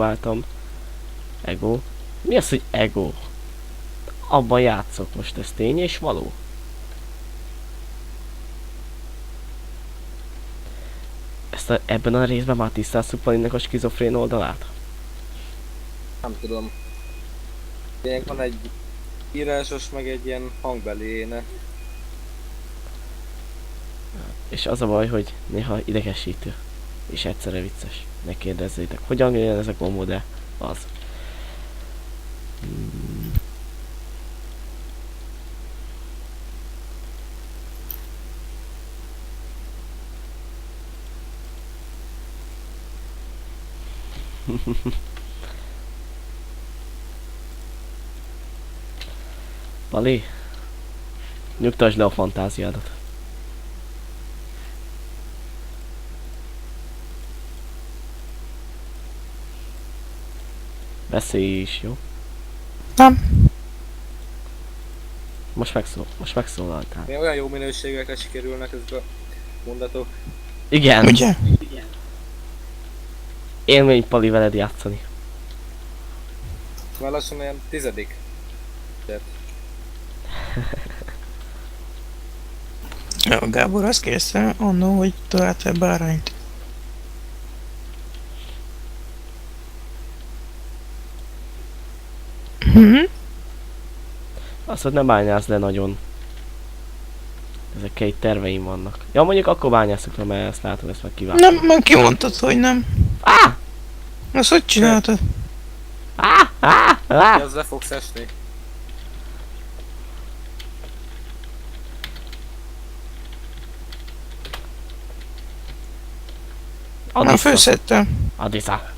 megpróbáltam. Ego. Mi az, hogy ego? Abban játszok most, ez tény és való. Ebben a részben már tisztáztuk Palinak a skizofrén oldalát? Nem tudom. Tényleg van egy írásos, meg egy ilyen hangbeli éne. És az a baj, hogy néha idegesítő. És egyszerre vicces. Ne kérdezzétek, hogyan jön ez a gombó, de az. Pali, nyugtasd le a fantáziádat. Beszélj is, jó? Nem. Most megszólaltál. Még olyan jó minőségekre sikerülnek ezek a mondatok. Igen. Ugye? Élmény Pali veled játszani. Már lassan olyan 10. Tehát Ja, Gábor azt kérdezte annó, hogy találtál bárányt. Azt, hogy ne bányász le nagyon. Ezek egy terveim vannak. Ja, mondjuk akkor bányászok le, mert ezt látom, ezt meg kívántam. Nem, meg kimondtad, hogy nem. Azt hogy csináltad? az le fogsz esni. Már főszedtem. Add vissza.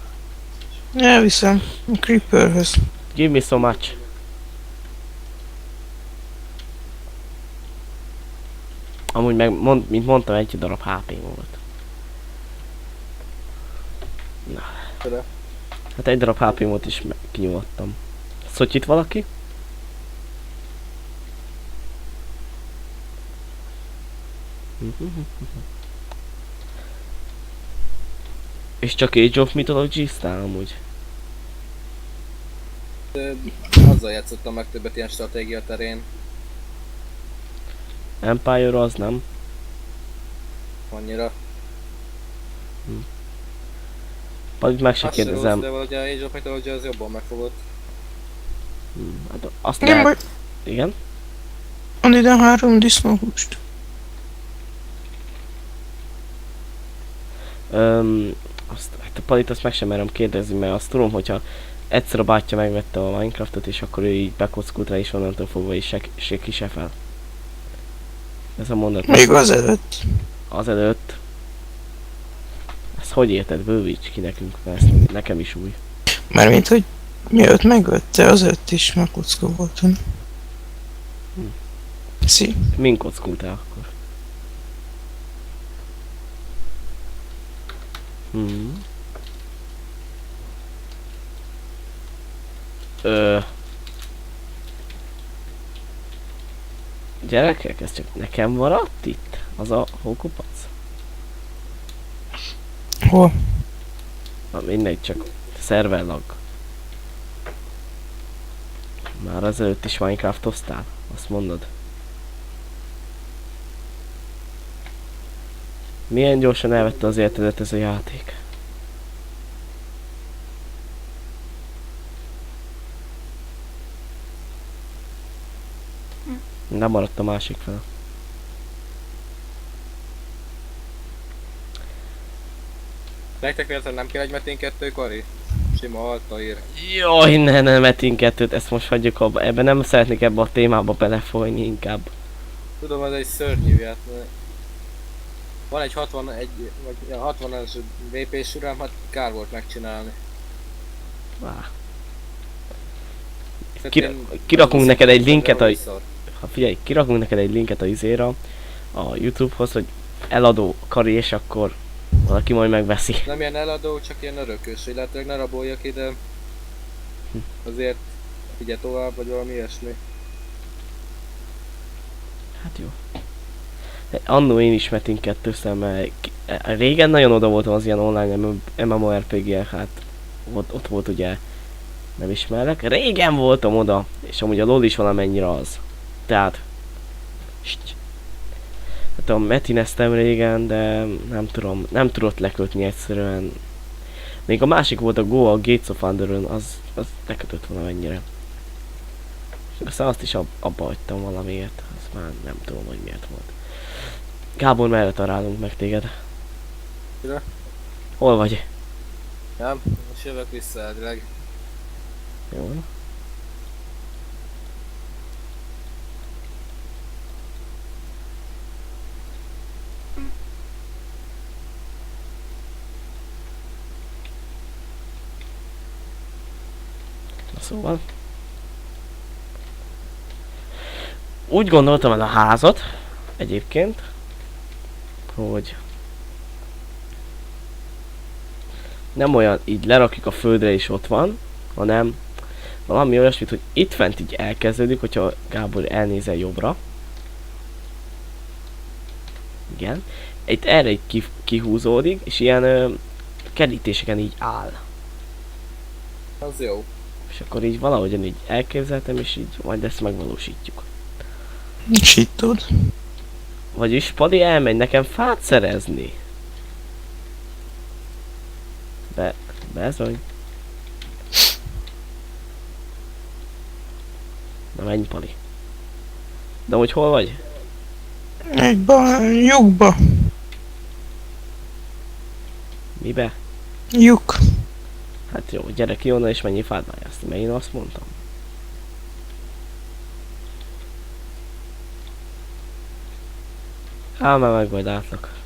Elviszem a Creeperhöz. Give me so much. Amúgy meg, mint mondtam, egy darab HP volt. Na. Tőle. Hát egy darab HP volt is kinyugodtam. Szotyit valaki? És csak Age of Mythology-ztál amúgy? Azzal játszottam meg többet ilyen stratégia terén. Empire az nem. Annyira. Pedig meg se Az se rossz, kérdezem. de valahogy a Age of Mythology az jobban megfogott. Hát azt Nem baj, lehet... Igen? van ide 3 disznóhúst. Hát a Palit azt meg sem merem kérdezni, mert azt tudom, hogyha egyszer a bátyja megvette a Minecraftot, és akkor ő így bekockult rá, és onnantól fogva is se ki se fel. Ez a mondat. Még az előtt. Azelőtt. Ezt hogy érted? Bővíts ki nekünk, mert ezt nekem is új. Mármint, hogy mielőtt megvette, azért is már kocka voltam. Szi. Min kockultál akkor? Gyerekek, ez csak nekem maradt itt? Az a hókupac? Hol? Na mindegy, csak szerverlag. Már azelőtt is Minecraftoztál? Azt mondod? Milyen gyorsan elvette az életedet ez a játék? Nem maradt a másik fel. Nektek véletlenül nem kell egy Metin 2 kari? Sima altaír. Jaj, ne Metin 2-t, ezt most hagyjuk abba. Ebben nem szeretnék ebbe a témába belefolyni inkább. Tudom, ez egy szörnyű játék. Van egy 61 vagy 60-as VP-s urám, hát kár volt megcsinálni. Kirakunk neked egy linket a... Ha figyelj, kirakunk neked egy linket a izéra, a YouTube-hoz, hogy eladó kari, és akkor valaki majd megveszi. Nem ilyen eladó, csak ilyen örökös, illetve ne raboljak ide. Azért figyelj tovább, vagy valami ilyesmi. Hát jó. De annó én is Metin 2 szemmel. Régen nagyon oda voltam az ilyen online MMORPG-en, hát ott volt ugye, nem ismerlek. Régen voltam oda, és amúgy a LOL is valamennyire az. Tehát, hát a metineztem régen, de nem tudom, nem tudott lekötni egyszerűen. Még a másik volt a Go, a Gates of Underön, az lekötött valamennyire. És aztán azt is abba hagytam valamiért, azt már nem tudom, hogy miért volt. Gábor, merre találunk meg téged? Mire? Hol vagy? Nem? Most jövök vissza elvileg. Jó. Na szóval. Úgy gondoltam el a házat, egyébként, hogy nem olyan így lerakjuk a földre és ott van, hanem valami olyasmit, hogy itt fent így elkezdődik, hogyha Gábor elnézel jobbra. Igen. Itt erre így kihúzódik, és ilyen kerítéseken így áll. Az jó. És akkor így valahogyan így elképzeltem, és így majd ezt megvalósítjuk. És itt tud. Vagyis Padi elmegy nekem fát szerezni. Bezony. Na menj, Pali. De hogy hol vagy? Egyba, lyukba. Mibe? Lyuk. Hát jó, gyere ki onnan és mennyi fát vájászni, mert én azt mondtam. Már meg majd átlak.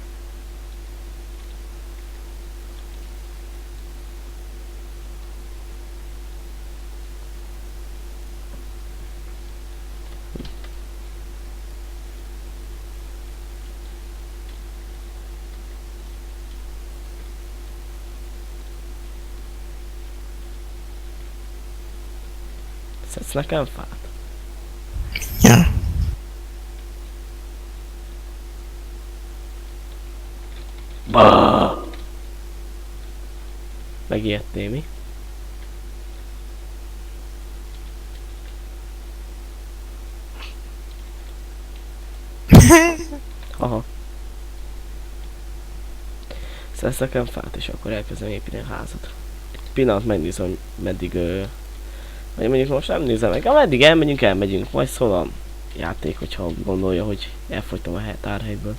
Szedsz nekem fát? Ja. Bah! Megijedtél mi? Haha. Szedsz nekem fát, és akkor elkezdem építeni a házat. Pillanat, megnézem, hogy meddig vagy mondjuk most nem nézem meg, ameddig elmegyünk, majd szól a játék, hogyha gondolja, hogy elfogytam a tárhelyből.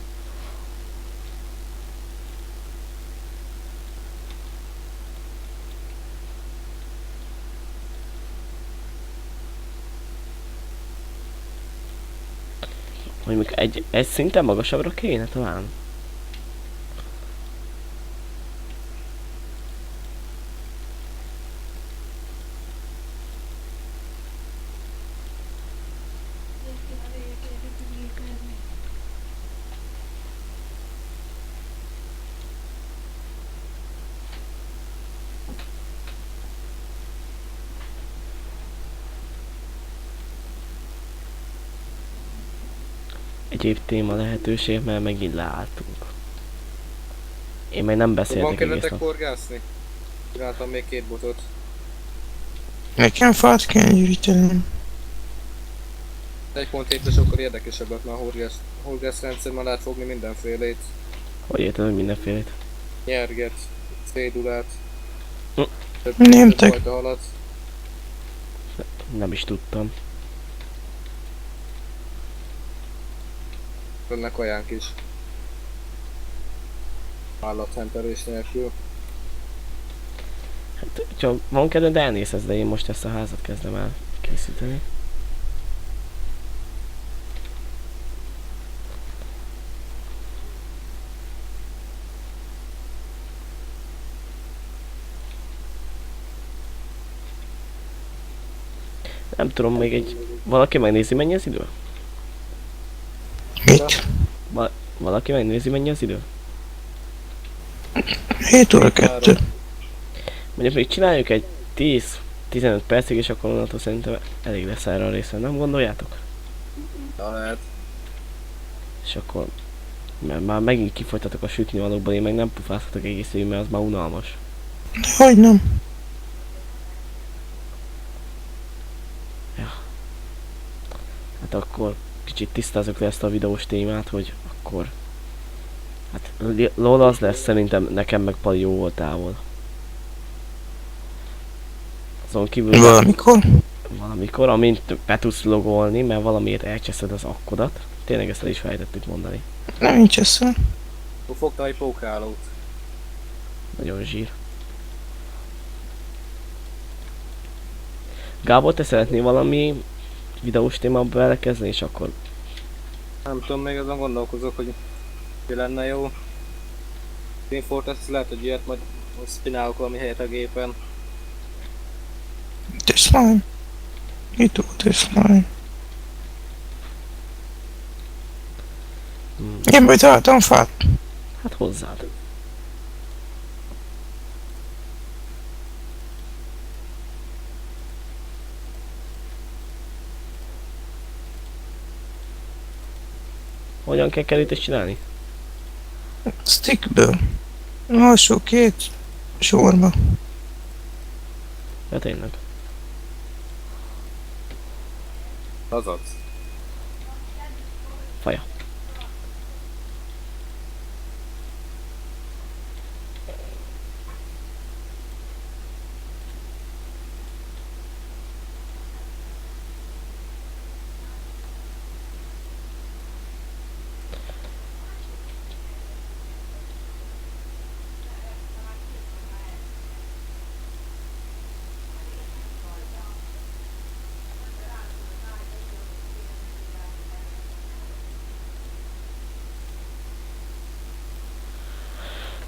Mondjuk egy szinten magasabbra kéne talán. Egyéb téma lehetőség, mert megint leálltunk. Én meg nem Van beszéltek egész kedvetek nap. horgászni? Csináltam még 2 botot. Nekem fát kell gyűjtenem. 1.7-re sokkal érdekesebbet már a horgászrendszer, már lehet fogni mindenfélét. Hogy érted, hogy mindenfélét? Nyerget, cédulát, Hm. Némtek. fajta halat. Nem is tudtam. Önnek kajánk is. Állathentelés nélkül. Hát, csak van kedved, elnézhetsz, de én most ezt a házat kezdem el készíteni. Nem tudom, még egy... Valaki megnézi, mennyi az idő? Mit? Valaki megnézi, mennyi az idő? 7 óra 2. Mondjuk még csináljuk egy 10-15 percig, és akkor onnantól szerintem elég lesz erre a részre, nem gondoljátok? Ja, lehet. És akkor... Mert már megint kifolytatok a sütni valókban, én meg nem pufázhatok egész évig, mert az már unalmas. Hogy nem? hát akkor kicsit tisztázzuk le ezt a videós témát, hogy akkor... Hát LOL az lesz szerintem, nekem meg Pali jó voltával. Azon kívül... Valamikor, amint be tudsz logolni, mert valamiért elcseszed az akkodat. Tényleg ezt el is fejtettük mondani. Nem nincs eszem. Akkor fogta egy pókálót. Nagyon zsír. Gábor, te szeretnél valami videós témába belekezdeni, és akkor... Nem tudom, még azon gondolkozok, hogy mi lenne jó. Team Fortress lehet, hogy ilyet majd spinálok valami helyet a gépen. Te slime. Itt volt egy slime. Én majd találtam fát. Hát hozzád. Hogyan kell kerítést csinálni? Stickből. Alsó két sorba. Ja tényleg. Azaz. Faja.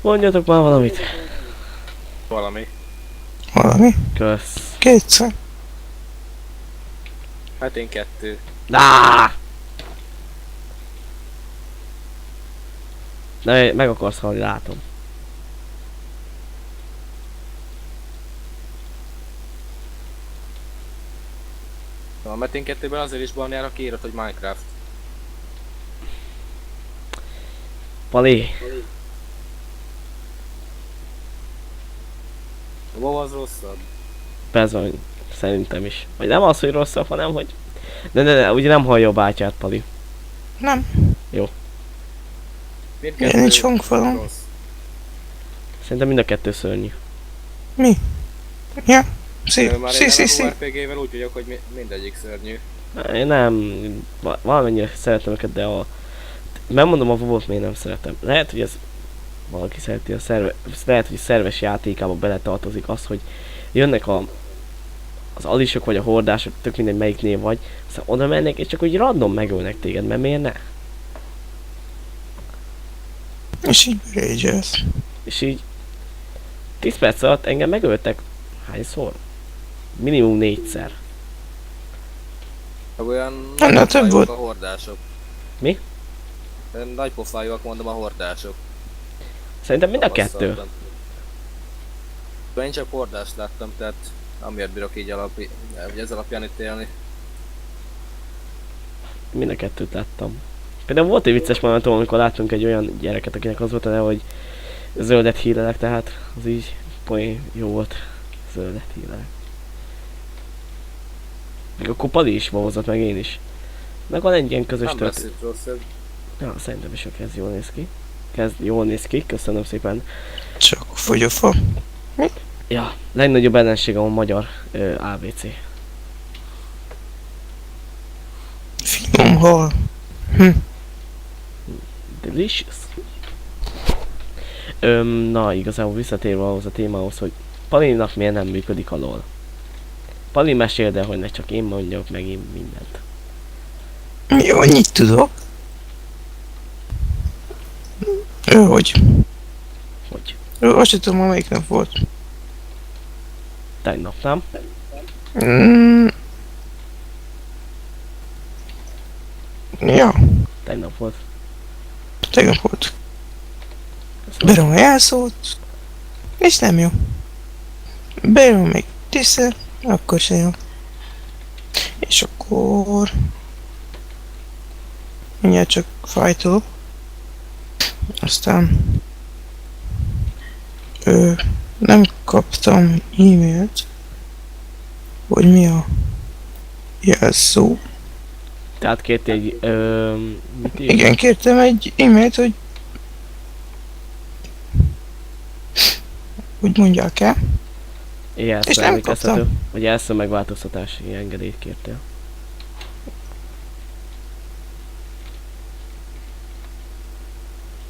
Mondjatok már valamit. Valami. Valami. Kösz. Kétszer. Hát én 2. Áááá! Ne, meg akarsz halni, látom. A Metin 2-ben azért is van jár, aki írott, hogy Minecraft. Pali, A WoW az rosszabb. bezony. Szerintem is. Vagy nem az, hogy rosszabb, hanem hogy... Ne, ugye nem hallja a bátyát, Pali. Nem. Mindkettő Én nincs hangfalom. rossz. Szerintem mind a kettő szörnyű. Mi? Ja. Már Szí. én RPG-vel úgy vagyok, hogy mindegyik szörnyű. Én nem... Valamennyire szeretem őket, de a... Megmondom, a WoW-ot miért nem szeretem. Lehet, hogy ez... Valaki szereti a lehet, hogy a szerves játékába beletartozik az, hogy jönnek az alisok vagy a hordások, tök mindegy melyik név vagy, aztán oda mennek és csak úgy random megölnek téged, mert miért ne? És így rage-elsz. És így 10 perc alatt engem megöltek hányszor? Minimum 4-szer. Olyan Annál nagy több pofájúak volt. a hordások. Mi? Olyan nagy pofájúak, mondom, a hordások. Szerintem mind a kettő. Tapasztaltam. Én csak hordást láttam, tehát amiért bírok így ez alapján itt élni. Mind a kettőt láttam. Például volt egy vicces momentum, amikor láttunk egy olyan gyereket, akinek az volt a neve, hogy zöldet hílelek, tehát az így poén jó volt. Zöldet hílelek. Még akkor Pali is vohozott, meg én is. Meg van egy ilyen közös Nem lesz itt rossz ez. Ja, szerintem is kezd jól néz ki. Kezd jól néz ki, köszönöm szépen. Csak fogy a fa. Ja, legnagyobb ellenségem a magyar ABC. Finom hal. Delicious. Na, igazából visszatérve ahhoz a témához, hogy Palinak miért nem működik a LOL. Pali meséld el, hogy ne csak én mondjak meg én mindent. Jó, annyit tudok. Hogy? Hogy? Azt sem tudom, melyik nap volt. Tegnap, nem? Ja, Tegnap volt. tegnap volt. Berom a jelszót, és nem jó. Berom még tízszer, akkor se jó. És akkor... Mindjárt csak fájtolok. Aztán... nem kaptam e-mailt, hogy mi a jelszó. Tehát kért egy, mit ír? Igen, kértem egy e-mailt, hogy... Úgy mondják el. Jelszó És nem emlékeztető. kaptam. Vagy jelszó megváltoztatási engedélyt kértél.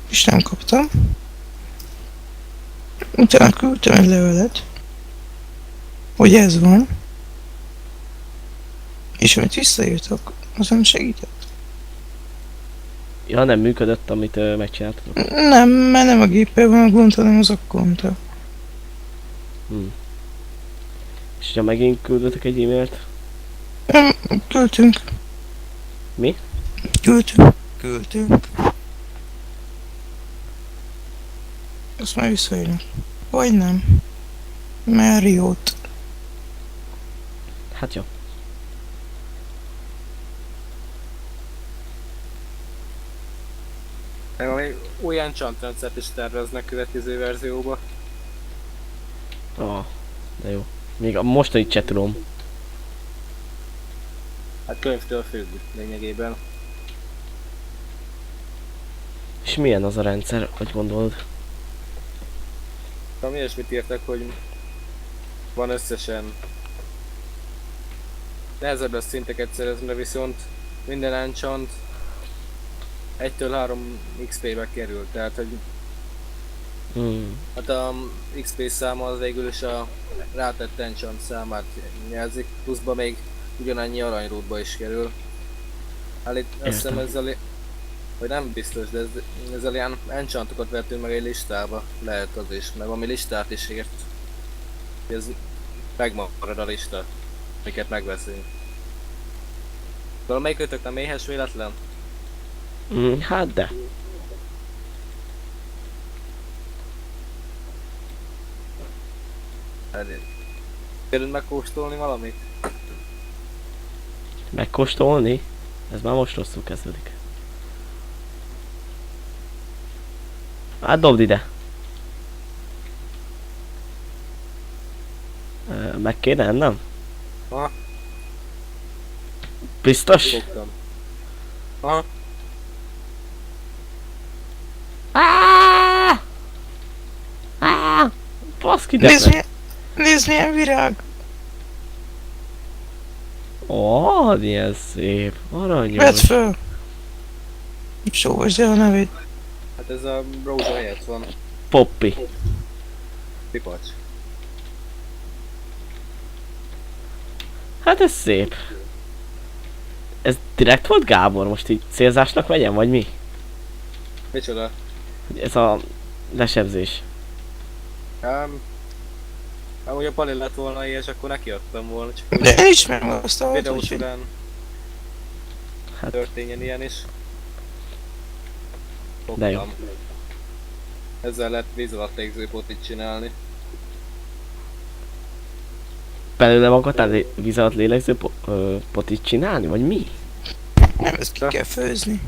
És nem kaptam. Utána küldtem egy levelet, hogy ez van. És amit visszaírtak, az nem segített. Ja, nem működött, amit megcsináltatok. Nem, mert nem a géppel van a gond, hanem az akkonta. És ha megint küldöttek egy e-mailt? Küldtünk. Mi? Küldtünk. Azt már visszaírnak. Vagy nem. Máriót. Hát jó. Meg még új enchant rendszert is terveznek következő verzióba. De jó. Még a mostani chatrom. Hát könyvtől függ lényegében. És milyen az a rendszer, hogy gondolod? Tudom, ilyesmit írtak, hogy van összesen nehezebb lesz szinteket szerezni, de viszont minden enchant 1-től 3 XP-be kerül, tehát hogy hát a XP száma az végül is a rátett enchant számát jelzik, pluszba még ugyanannyi aranyrótba is kerül. Hát itt azt hiszem ezzel, vagy nem biztos, de ezzel ilyen enchantokat vettünk meg egy listába, lehet az is, meg ami listát is ért. Ez megmarad a lista, miket megveszünk. Valamelyikőtök nem éhes véletlen? Hát de. Került megkóstolni valamit? Megkóstolni? Ez már most rosszul kezdődik. Hát dobd ide. Meg kéne ennem? Aha, Biztos? fogtam. Aha, Baszki, de Nézd milyen virág. milyen szép. Aranyos. Vedd föl. Sóvasd el a nevét. hát ez a rózsa helyett van. Poppy. Pipacs. Hát ez szép. Ez direkt volt Gábor? Most így célzásnak vegyem, vagy mi? Micsoda? Hogy ez a lesebzés. Amúgy a Pali lett volna ilyes, akkor nekiadtam volna, csak De én ismerem azt a videó hogy során Hát- történjen ilyen is. De jó. Fogtam. Ezzel lehet víz alatt légző potit csinálni. Belőle akartál víz alatt lélegző potit csinálni, vagy mi? nem, ezt ki kell főzni.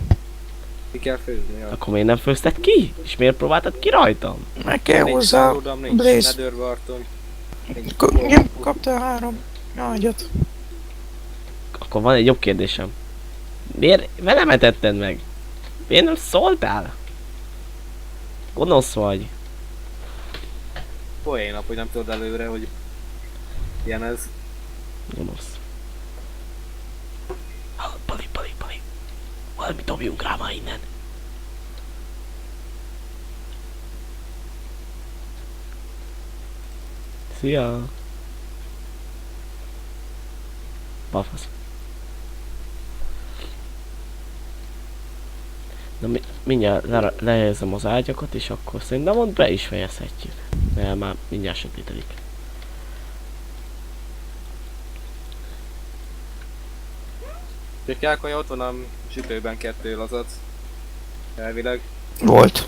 Ki kell főzni, ja. Akkor miért nem főzted ki? És miért próbáltad ki rajtam? Meg kell Nincs hozzá száródam, nincs Blaze. nethervartom. Igen, kaptál 3 ágyat. Akkor van egy jobb kérdésem. Miért velem etetted meg? Miért nem szóltál? Gonosz vagy. Poénap, hogy nem tudod előre, hogy ilyen ez. Gonosz. Pali. Valami dobjunk rá már innen. Szia! Balfasz. Na mindjárt lehelyezem az ágyakat, és akkor szerintem ott be is fejezhetjük. Mert már mindjárt sötétedik. Egy kákaja ott van a sütőben 2 lazac. Elvileg. Volt.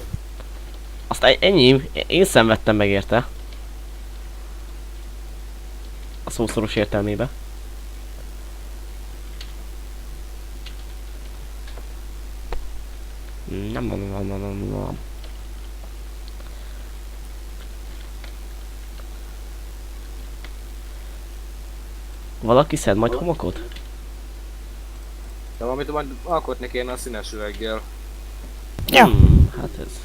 Aztán ennyi, én szenvedtem meg érte. A szószoros értelmébe. Nem. Valaki szed majd homokot? De amit majd alkotni kéne a színes üveggel. Ja. Hát ez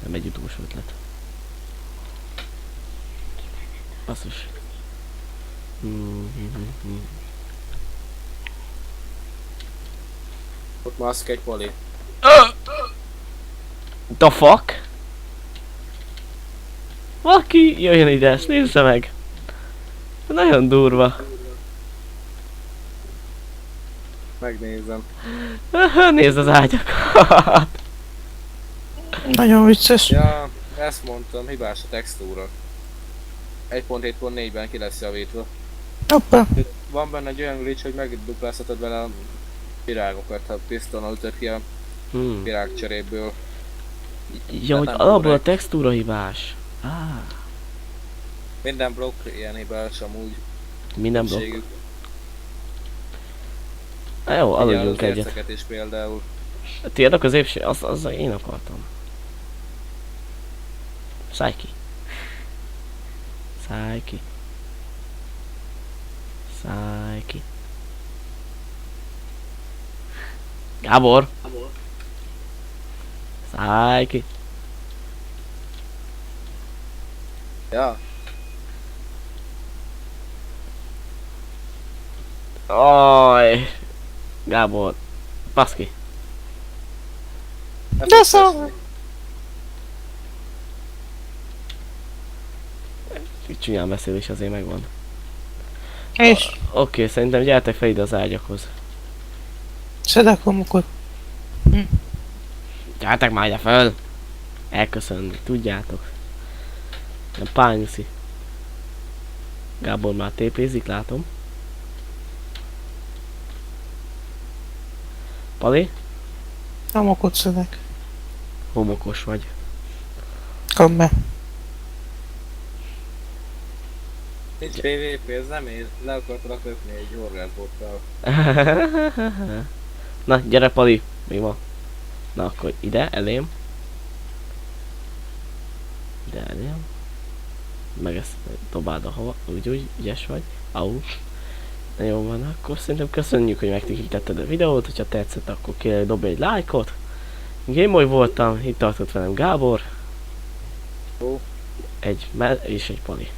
nem egy utolsó ötlet. Basszus. Ott maszk egy poli. The fuck? Valaki jöjjön ide, ezt nézze meg! Nagyon durva. Megnézem. Nézd az ágyakat! Nagyon vicces. Ja, ezt mondtam, hibás a textúra. 1.7.4-ben ki lesz javítva. Hoppá. Van benne egy olyan glitch, hogy megduplázhatod vele a virágokat, ha pisztonnal ütöd ki a virágcseréből. Ja, hogy nem alapból a korrekt. textúra hibás. Minden blokk ilyen hibás amúgy. Minden blokk. Többségük. Jó, Igen, aludjunk az egyet. érceket is például. Tiéd a középső? Az én akartam. Szállj ki. Szállj ki. Szállj ki. Gábor! Szállj ki. Ja, Aj! Gábor. Baszki. De szó. Csúnyán beszélés azért megvan. És Oké, szerintem gyertek fel ide az ágyakhoz. szedek homokot. Gyertek már ide föl! Elköszönni, tudjátok. Nem pányuszi. Gábor már tépézik, látom. Pali? Homokot szedek. Homokos vagy. Kap be. nincs PvP, ez nem én. Le akartalak lökni egy horgászbottal. Na, gyere Pali, mi van? Na akkor ide, elém. Ide elém. Meg ezt dobáld a hova, úgy, ügyes vagy. Au. Na jó van, akkor szerintem köszönjük, hogy megtekintetted a videót, hogyha tetszett, akkor kérlek dobj egy lájkot. Gameboy voltam, itt tartott velem Gábor. Ó. És egy Pali.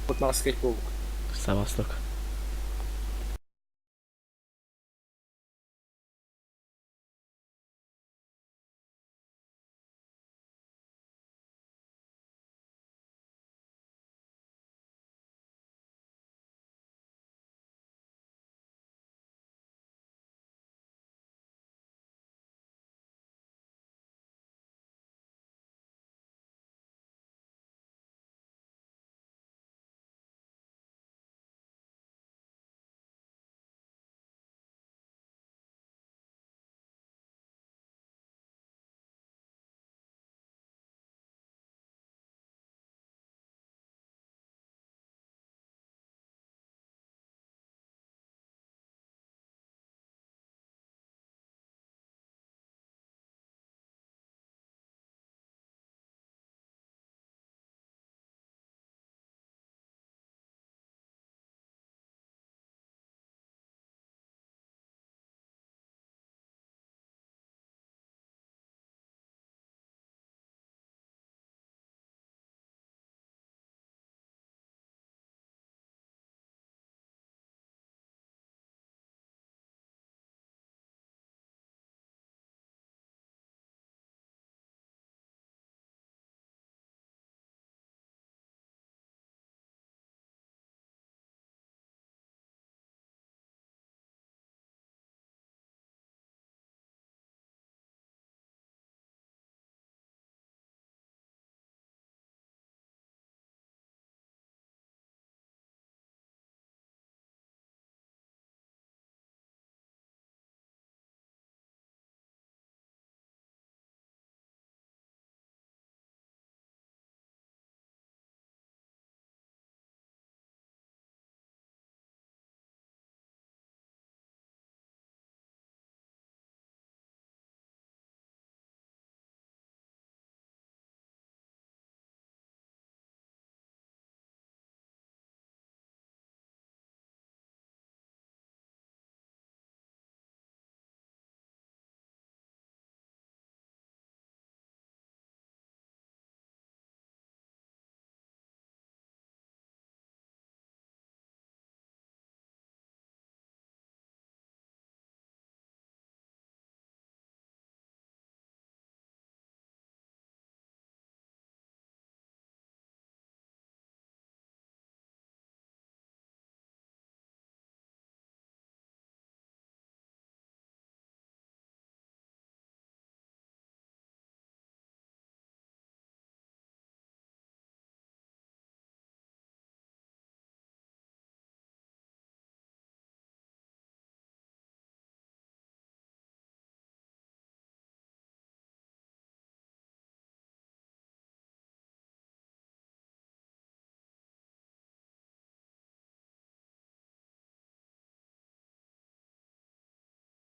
Ott maszk egy pók. Szevasztok.